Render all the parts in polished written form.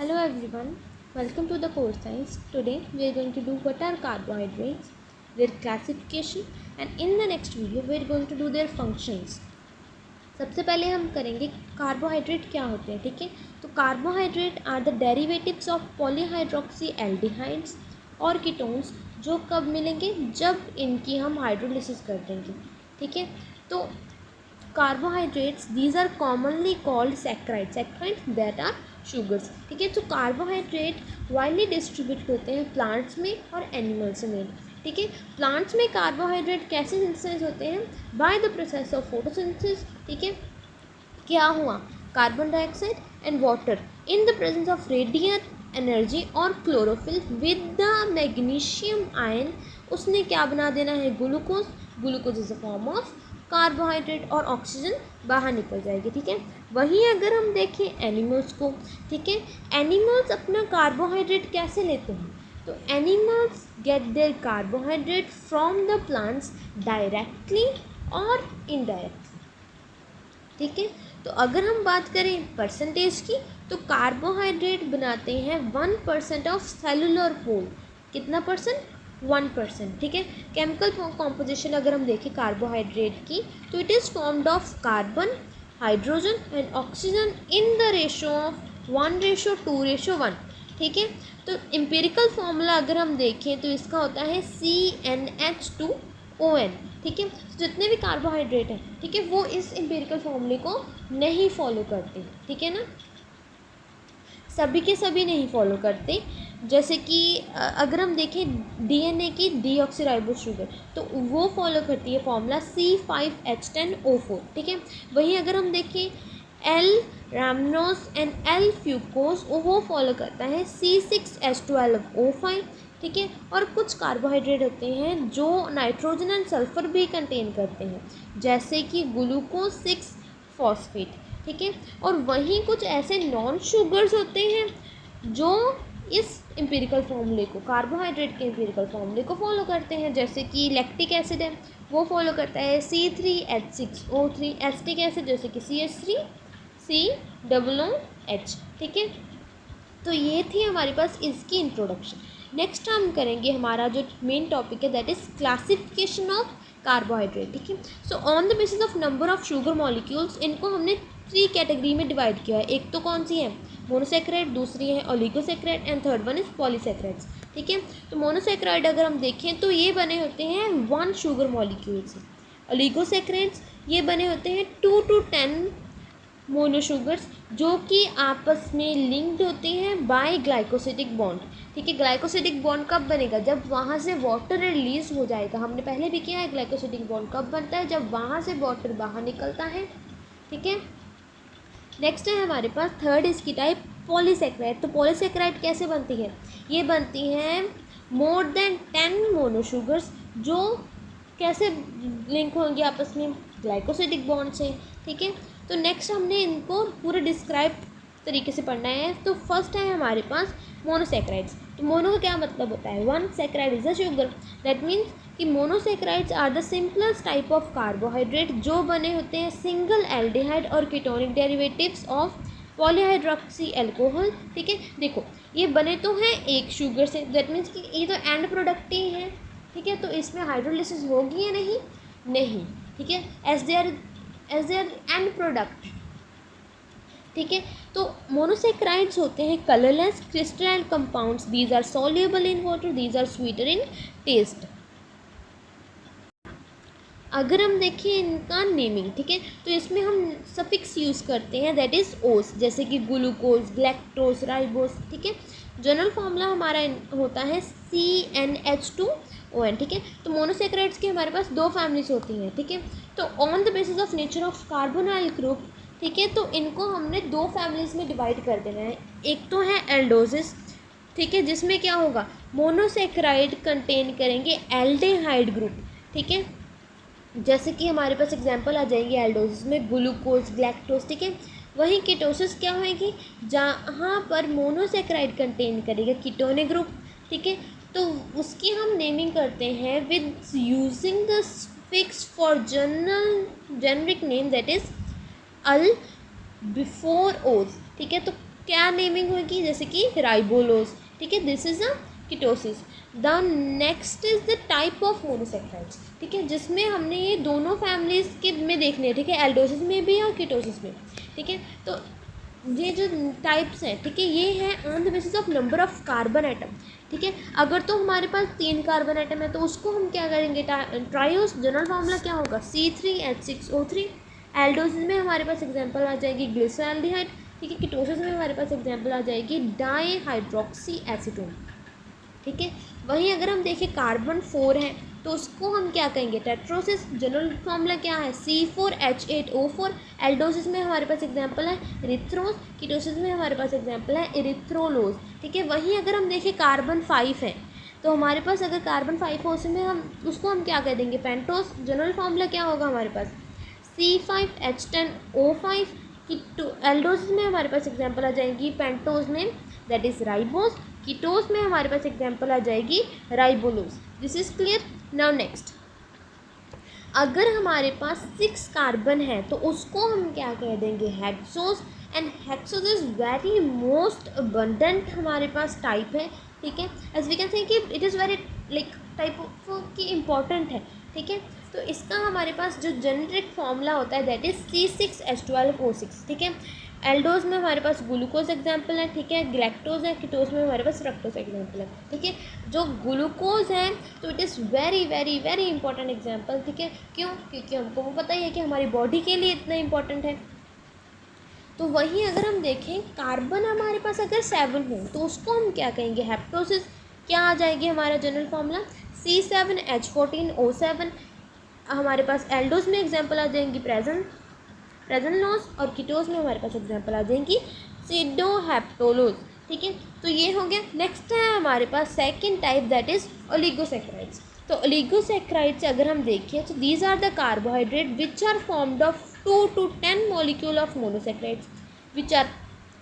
Hello everyone, welcome to the Core Science. Today we are going to do what are carbohydrates, their classification, and in the next video we are going to do their functions. सबसे पहले हम करेंगे carbohydrate क्या होते हैं, ठीक है। तो carbohydrate are the derivatives of polyhydroxy aldehydes और कीटोन्स, जो कब मिलेंगे, जब इनकी हम हाइड्रोलिसिस कर देंगे, ठीक है। तो carbohydrates these are commonly called saccharides that are sugars, ठीक है। तो कार्बोहाइड्रेट वाइडली डिस्ट्रीब्यूट होते हैं प्लांट्स में और एनिमल्स में, ठीक है। प्लांट्स में कार्बोहाइड्रेट कैसे सिंथेसाइज होते हैं, by the process of photosynthesis, ठीक है। क्या हुआ, carbon dioxide and water in the presence of radiant energy और chlorophyll with the magnesium ion, उसने क्या बना देना है, glucose. Glucose is a form of carbohydrate और ऑक्सीजन बाहर निकल जाएगी, ठीक है। वहीं अगर हम देखें एनिमल्स को, ठीक है, एनिमल्स अपना कार्बोहाइड्रेट कैसे लेते हैं, तो animals get their carbohydrate from the plants directly और इनडायरेक्टली, ठीक है। तो अगर हम बात करें परसेंटेज की, तो कार्बोहाइड्रेट बनाते हैं 1% ऑफ सेलुलर होल। कितना परसेंट, 1%, ठीक है। केमिकल कॉम्पोजिशन अगर हम देखें कार्बोहाइड्रेट की, तो it is formed of carbon, hydrogen and oxygen in the ratio of 1:2:1, ठीक है। तो एम्पिरिकल फॉर्मूला अगर हम देखें तो इसका होता है CnH2ON, ठीक है। जितने भी कार्बोहाइड्रेट हैं, ठीक है, वो इस एम्पिरिकल फॉर्मूले को नहीं फॉलो करते, ठीक है ना, सभी के सभी नहीं फॉलो करते। जैसे कि अगर हम देखें डीएनए की डीऑक्सीराइबोस शुगर, तो वो फॉलो करती है फॉर्मूला C5H10O4, ठीक है। वहीं अगर हम देखें एल रैमनोस एंड एल फ्यूकोस, वो फॉलो करता है C6H12O5, ठीक है। और कुछ कार्बोहाइड्रेट होते हैं जो नाइट्रोजन एंड सल्फर भी कंटेन करते हैं, जैसे कि ग्लूकोज 6 फॉस्फेट, ठीक है। और वहीं कुछ ऐसे नॉन शुगर्स होते हैं जो इस एम्पिरिकल फॉर्मूले को, कार्बोहाइड्रेट के एम्पिरिकल फॉर्मूले को फॉलो करते हैं, जैसे कि लैक्टिक एसिड है, वो फॉलो करता है C3H6O3, एसिटिक एसिड जैसे कि CH3COOH, ठीक है। तो ये थी हमारे पास इसकी इंट्रोडक्शन। नेक्स्ट हम करेंगे हमारा जो मेन टॉपिक है, that is classification of carbohydrate, ठीक है। So on the basis of number of sugar molecules, इनको हमने 3 कैटेगरी में डिवाइड किया है। एक तो कौन सी है, मोनोसेक्राइड, दूसरी है oligosaccharide and third one is polysaccharides, ठीक है। तो मोनोसेक्राइड अगर हम देखें तो ये बने होते हैं 1 शुगर मॉलिक्यूल से। ओलिगोसेक्राइड्स ये बने होते हैं 2 to 10 मोनोशुगर्स, जो कि आपस में लिंक्ड होते हैं बाय ग्लाइकोसिडिक बॉन्ड, ठीक है। ग्लाइकोसिडिक बॉन्ड कब बनेगा, जब वहाँ से वाटर रिलीज हो जाएगा। हमने पहले भी किया है, ग्लाइकोसिडिक बॉन्ड कब बनता है, जब वहाँ से वाटर बाहर निकलता है, ठीक है। नेक्स्ट है हमारे पास थर्ड इसकी टाइप पॉलीसेक्राइड। तो पॉलीसेक्राइड कैसे बनती है, ये बनती हैं मोर देन 10 मोनोशुगर्स, जो कैसे लिंक होंगे आपस में, ग्लाइकोसिडिक बॉन्ड से, ठीक है। तो नेक्स्ट हमने इनको पूरे डिस्क्राइब तरीके से पढ़ना है। तो फर्स्ट है हमारे पास मोनोसेक्राइड्स। तो मोनो का क्या मतलब होता है, 1 saccharide is a sugar, that means कि monosaccharides are the simplest type of carbohydrate, जो बने होते हैं सिंगल एल्डिहाइड और ketonic derivatives of polyhydroxy alcohol, ठीक है। देखो ये बने तो हैं एक शुगर से, दैट मीन्स कि ये तो एंड प्रोडक्ट ही है, ठीक है। तो इसमें हाइड्रोलिसिस होगी या नहीं, नहीं, ठीक है, एज देयर एंड प्रोडक्ट, ठीक है। तो मोनोसेक्राइड्स होते हैं colourless crystalline compounds, these are soluble in water, these are sweeter in taste. अगर हम देखें इनका नेमिंग, ठीक है, तो इसमें हम सफिक्स यूज़ करते हैं, दैट इज़ ओस, जैसे कि ग्लूकोज, लैक्टोज, राइबोस, ठीक है। जनरल फार्मूला हमारा होता है CnH2ON, ठीक है। तो मोनोसेक्राइड्स की हमारे पास 2 फैमिलीज होती हैं, ठीक है। तो on the basis of nature of carbonyl group, ठीक है, तो इनको हमने 2 फैमिलीज में डिवाइड कर देना है। एक तो है एल्डोसिस, ठीक है, जिसमें क्या होगा, मोनोसेक्राइड कंटेन करेंगे एल्डेहाइड ग्रुप, ठीक है। जैसे कि हमारे पास एग्जांपल आ जाएंगे एल्डोसिस में ग्लूकोज, लैक्टोज, ठीक है। वहीं कीटोसिस क्या होएगी, जहाँ पर मोनोसेक्राइड कंटेन करेगा कीटोनिक ग्रुप, ठीक है। तो उसकी हम नेमिंग करते हैं with using the fix for generic name, that is all before ओज, ठीक है। तो क्या नेमिंग होगी, जैसे कि राइबोलोज, ठीक है, this is a ketosis. The next is the type of monosaccharides, ठीक है, जिसमें हमने ये दोनों फैमिलीज के में देखने हैं, ठीक है, एल्डोसिस में भी और कीटोसिस में, ठीक है। तो ये जो टाइप्स हैं, ठीक है, ये हैं on the basis of number of carbon atom, ठीक है। अगर तो हमारे पास 3 कार्बन एटम है तो उसको हम क्या करेंगे, ट्रायोस, जनरल फार्मूला क्या होगा, C3H6O3। एल्डोसिस में हमारे पास एग्जांपल आ जाएगी ग्लिसरॉल्डिहाइड, ठीक है। कीटोसिस में हमारे पास एग्जांपल आ जाएगी डाईहाइड्रोक्सी एसीटोन, ठीक है। वहीं अगर हम देखें कार्बन 4 है तो उसको हम क्या कहेंगे, टेट्रोसिस। जनरल फार्मूला क्या है, C4H8O4। एल्डोसिस में हमारे पास एग्जांपल है इरिथ्रोज, कीटोसिस में हमारे पास एग्जांपल है इरिथ्रोलोज, ठीक है। वहीं अगर हम देखें कार्बन 5 है तो हमारे पास अगर कार्बन 5 हो उसमें हम उसको हम क्या कह देंगे, पेंटोस। जनरल फार्मूला क्या होगा हमारे पास, C5H10O5। एल्डोसिस में हमारे पास एग्जांपल आ जाएंगी पेंटोज में, दैट इज राइबोस। कीटोस में हमारे पास एग्जांपल आ जाएगी राइबोलोज। This is clear. Now next, अगर हमारे पास 6 कार्बन है तो उसको हम क्या कह देंगे, hexose. And hexose is very most abundant हमारे पास टाइप है, ठीक है। एज वी कैन से कि it is very like type of की इम्पॉर्टेंट है, ठीक है। तो इसका हमारे पास जो जेनेरिक फॉर्मूला होता है दैट इज C6H12O6, ठीक है। एल्डोज में हमारे पास ग्लूकोज एग्जाम्पल है, ठीक है। ग्लैक्टोज है, कीटोज में हमारे पास फ्रक्टोज एग्जाम्पल है, ठीक है। जो ग्लूकोज है तो it is very very very important example, ठीक है। क्यों, क्योंकि हमको वो पता ही है कि हमारी बॉडी के लिए इतना इंपॉर्टेंट है। तो वहीं अगर हम देखें कार्बन हमारे पास अगर 7 हो तो उसको हम क्या कहेंगे, हेप्टोसिस। क्या आ जाएगी हमारा जनरल फार्मूला, C7H14O7। हमारे पास एल्डोज में एग्जाम्पल आ जाएंगी प्रेजनलोज, और कीटोज में हमारे पास एग्जाम्पल आ जाएंगी सीडोहेप्टोलोज, ठीक है। तो ये हो गया। नेक्स्ट है हमारे पास second type that is oligosaccharides. तो ओलिगोसेक्राइड्स अगर हम देखें तो these are the carbohydrate which are formed of 2 to 10 molecule of monosaccharides which are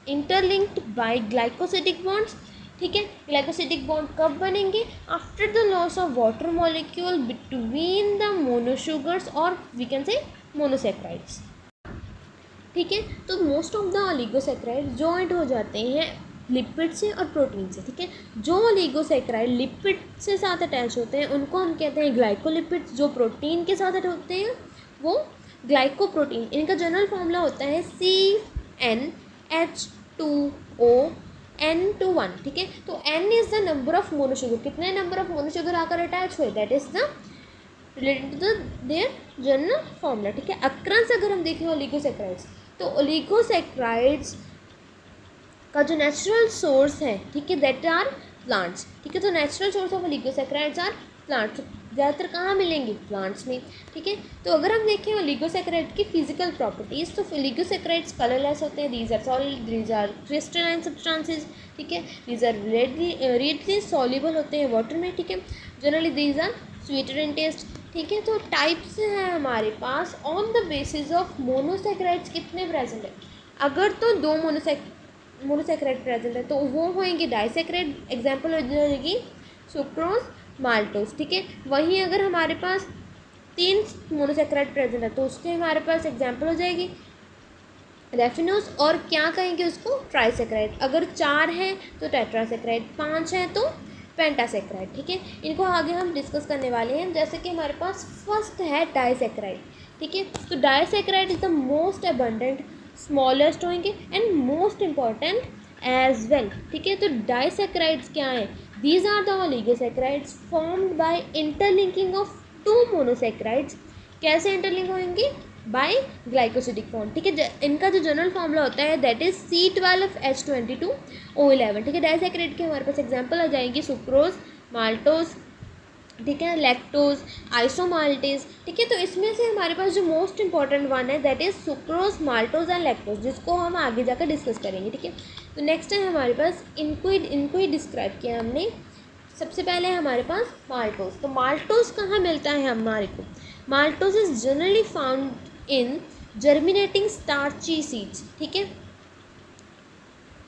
interlinked by glycosidic bonds, ठीक है। ग्लाइकोसिडिक बॉन्ड कब बनेंगे, after the loss of water molecule between the monosugars और वी कैन से मोनोसेक्राइड्स, ठीक है। तो most of the oligosaccharide joint हो जाते हैं लिपिड से और प्रोटीन से, ठीक है। जो ओलिगोसेक्राइड लिपिड से साथ अटैच होते हैं उनको हम कहते हैं ग्लाइकोलिपिड्स, जो प्रोटीन के साथ अटैच होते हैं वो ग्लाइकोप्रोटीन। इनका जनरल फार्मूला होता है CnH2ON21, ठीक है। तो N is the number of monosugar, कितने नंबर ऑफ मोनोशुगर आकर अटैच हुए, that is the related to the their general formula, ठीक है। अक्रंस अगर हम देखें ओलिगोसेक्राइड्स तो ओलिगोसेक्राइड्स का जो नेचुरल सोर्स है, ठीक है, दैट आर प्लांट्स, ठीक है। तो natural source of oligosaccharides are plants. ज़्यादातर कहाँ मिलेंगी, प्लांट्स में, ठीक है। तो अगर हम देखें ओलिगोसेक्राइड की फिजिकल प्रॉपर्टीज़ तो ओलिगोसेक्राइड्स कलरलेस होते हैं, these are solid, these are crystalline substances, ठीक है। दीज आर रेडली सॉल्युबल होते हैं वाटर में, ठीक है। Generally these are sweeter in taste, ठीक है। तो टाइप्स हैं हमारे पास on the basis of monosaccharides कितने प्रेजेंट है। अगर तो 2 मोनोसेक्राइड प्रेजेंट है तो वो होंगे डाइसेक्राइड, एग्जाम्पल हो जाएगी सुक्रोज, माल्टोज, ठीक है। वहीं अगर हमारे पास 3 मोनोसेक्राइड प्रेजेंट है तो उसके हमारे पास एग्जाम्पल हो जाएगी रेफिनोज, और क्या कहेंगे उसको, ट्राइसेक्राइड। अगर 4 हैं तो टेट्रासेक्राइड, 5 हैं तो पेंटासेक्राइड, ठीक है। इनको आगे हम डिस्कस करने वाले हैं। जैसे कि हमारे पास फर्स्ट है डाइसेक्राइड, ठीक है। तो disaccharide is the most abundant, smallest होंगे and most important as well, ठीक है। तो डाइसेक्राइड्स क्या हैं, these are the oligosaccharides formed by interlinking of 2 monosaccharides. कैसे इंटरलिंक होंगे, बाय ग्लाइकोसिडिक बॉन्ड, ठीक है। इनका जो जनरल फार्मूला होता है दैट इज C12H22O11, ठीक है। डाइसेक्राइड के हमारे पास एग्जांपल आ जाएंगी सुक्रोज, माल्टोज, ठीक है, लैक्टोज, आइसोमाल्टेज, ठीक है। तो इसमें से हमारे पास जो मोस्ट इंपॉर्टेंट वन है that is sucrose, maltose and lactose, जिसको हम आगे जाकर डिस्कस करेंगे, ठीक है। तो नेक्स्ट है हमारे पास इनको ही डिस्क्राइब किया हमने। सबसे पहले है हमारे पास माल्टोज। तो माल्टोज कहाँ मिलता है हमारे को, maltose is generally found in germinating starchy seeds, ठीक है।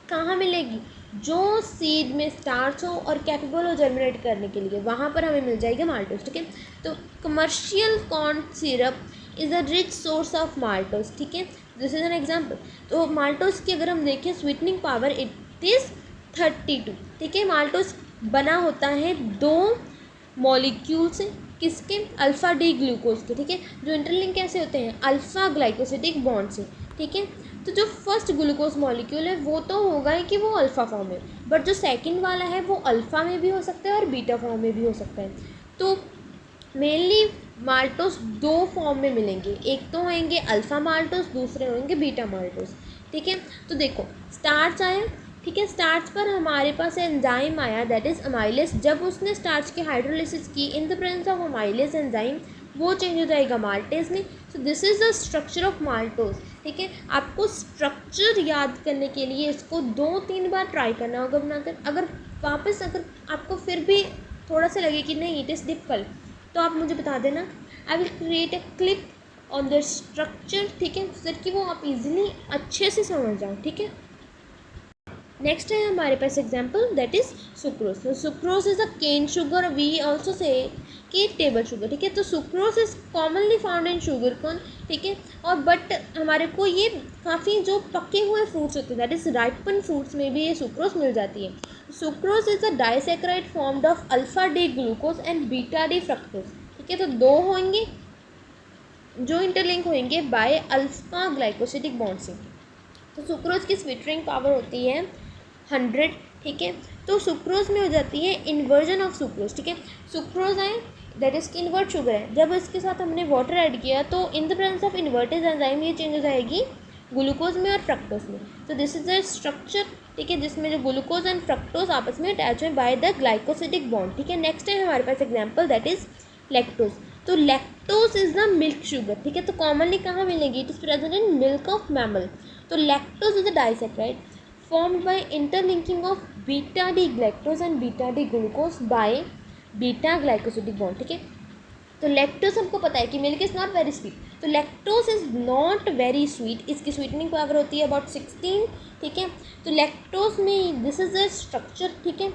कहाँ मिलेगी, जो सीड में स्टार्च हो और कैपेबल हो जर्मिनेट करने के लिए, वहाँ पर हमें मिल जाएगा माल्टोज, ठीक है। तो commercial corn syrup is a rich source of maltose, ठीक है। This is an example. तो माल्टोस की अगर हम देखें स्वीटनिंग पावर इट इज़ 32, ठीक है। माल्टोस बना होता है 2 मॉलिक्यूल से, किसके, अल्फ़ा डी ग्लूकोज के, ठीक है, जो इंटरलिंक कैसे होते हैं, अल्फ़ा ग्लाइकोसिडिक बॉन्ड से, ठीक है। तो जो फर्स्ट ग्लूकोज मॉलिक्यूल है वो तो होगा ही कि वो अल्फ़ा फॉर्म में, बट जो सेकंड वाला है वो अल्फ़ा में भी हो सकता है और बीटा फॉर्म में भी हो सकता है। तो मेनली माल्टोस 2 फॉर्म में मिलेंगे, एक तो होंगे अल्फ़ा माल्टोस, दूसरे होंगे बीटा माल्टोस, ठीक है। तो देखो स्टार्च आया, ठीक है, स्टार्च पर हमारे पास एंजाइम आया दैट इज़ अमाइलेज। जब उसने स्टार्च की हाइड्रोलिसिस की इन the presence of amylase enzyme, वो चेंज हो जाएगा माल्टेज में। So this is the structure of maltose, ठीक है। आपको स्ट्रक्चर याद करने के लिए इसको 2-3 बार ट्राई करना होगा बनाकर। अगर वापस अगर आपको फिर भी थोड़ा सा लगे कि नहीं इट इज़ डिफ़िकल्ट, तो आप मुझे बता देना। I will create a clip on the structure, ठीक है, सो कि वो आप इजीली अच्छे से समझ जाओ, ठीक है। नेक्स्ट है हमारे पास एग्जाम्पल दैट इज़ सुक्रोज। तो sucrose is a cane sugar, we also say कि टेबल शुगर, ठीक है। तो sucrose is commonly found in sugar corn, ठीक है। और बट हमारे को ये काफ़ी जो पके हुए फ्रूट्स होते हैं दैट इज़ राइपन फ्रूट्स में भी ये सुक्रोज मिल जाती है। Sucrose is a disaccharide formed of alpha D glucose and beta D fructose, ठीक है। तो 2 होंगे जो इंटरलिंक होंगे बाय अल्फ़ा ग्लाइकोसिडिक बॉन्ड से। तो सुक्रोज की स्वीटनिंग पावर होती है 100, ठीक है। तो सुक्रोज में हो जाती है इन्वर्जन ऑफ सुक्रोज, ठीक है। सुक्रोज है दैट इज़ की इन्वर्ट शुगर है, जब इसके साथ हमने वाटर ऐड किया तो इन the presence of invertase enzyme ये चेंज हो जाएगी ग्लूकोज में और फ्रक्टोज में। तो दिस इज द स्ट्रक्चर, ठीक है, जिसमें जो ग्लूकोज एंड फ्रक्टोज आपस में अटैच है बाय द ग्लाइकोसिडिक बॉन्ड, ठीक है। नेक्स्ट है हमारे पास एग्जाम्पल दैट इज़ लैक्टोज। तो lactose is the milk sugar, ठीक है। तो कॉमनली कहाँ मिलेगी, it is present in milk of mammal. तो lactose is a disaccharide formed by interlinking of beta D galactose and beta D glucose by beta glycosidic bond, ठीक है। तो lactose हमको पता है कि milk is not very sweet, तो lactose is not very sweet, इसकी स्वीटनिंग पावर होती है अबाउट 16, ठीक है। तो लैक्टोज में दिस इज़ अ स्ट्रक्चर, ठीक है।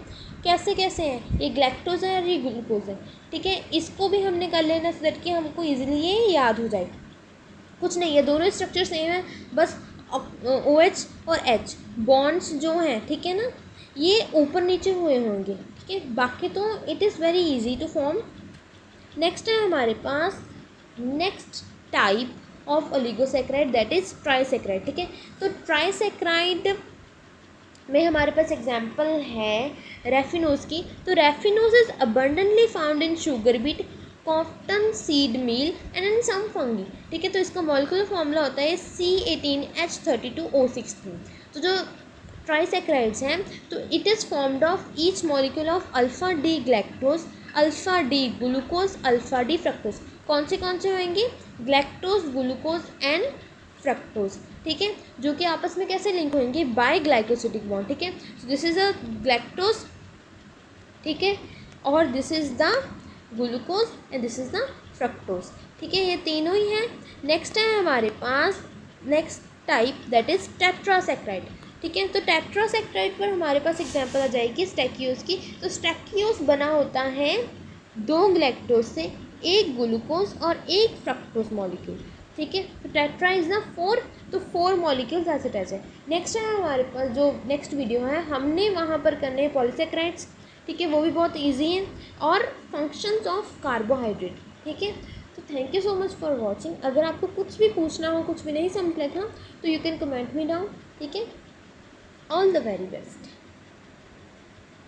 कैसे कैसे हैं, ये ग्लैक्टोज है और ये ग्लूकोज है, ठीक है। इसको भी हमने कर लेना सो दैट कि हमको ईजिली ये याद हो जाए। कुछ नहीं है, दोनों स्ट्रक्चर सेम है, बस OH और H बॉन्ड्स जो हैं, ठीक है ना, ये ऊपर नीचे हुए होंगे, ठीक है। बाकी तो it is very easy to form. Next है हमारे पास next type of oligosaccharide that is trisaccharide, ठीक है। तो ट्राइसेक्राइड में हमारे पास एग्जाम्पल है रेफिनोज की। तो raffinose is abundantly found in sugar beet, cotton seed meal and in some fungi, ठीक है। तो इसका मॉलिक्यूलर फॉर्मूला होता है C18H32O6। तो जो ट्राइसेक्राइड्स हैं तो it is formed of each molecule of alpha D galactose, alpha D glucose, alpha D fructose. कौन से होंगे, ग्लैक्टोज, ग्लूकोज एंड फ्रक्टोज, ठीक है, जो कि आपस में कैसे लिंक होंगे बाय ग्लाइकोसिडिक बॉन्ड, ठीक है। So this is a galactose, ठीक है, और this is the glucose and this is the fructose, ठीक है, ये तीनों ही हैं। नेक्स्ट है हमारे पास नेक्स्ट टाइप दैट इज़ टेट्रासेक्राइड, ठीक है। तो टेट्रासेक्राइड पर हमारे पास एग्जांपल आ जाएगी स्टैक्यूज की। तो स्टैक्यूज बना होता है 2 ग्लैक्टोज से, 1 ग्लूकोज और 1 फ्रक्टोज मॉलिक्यूल, ठीक है। तो टेट्रा इज़ द 4, तो 4 मॉलिक्यूल्स ऐसे अटैच है। नेक्स्ट है हमारे पास जो नेक्स्ट वीडियो है हमने वहाँ पर करने हैं पॉलीसेक्राइड्स, ठीक है, वो भी बहुत इजी हैं, और फंक्शंस ऑफ कार्बोहाइड्रेट, ठीक है। तो thank you so much for watching. अगर आपको कुछ भी पूछना हो, कुछ भी नहीं समझ लगा तो you can comment me down, ठीक है। All the very best.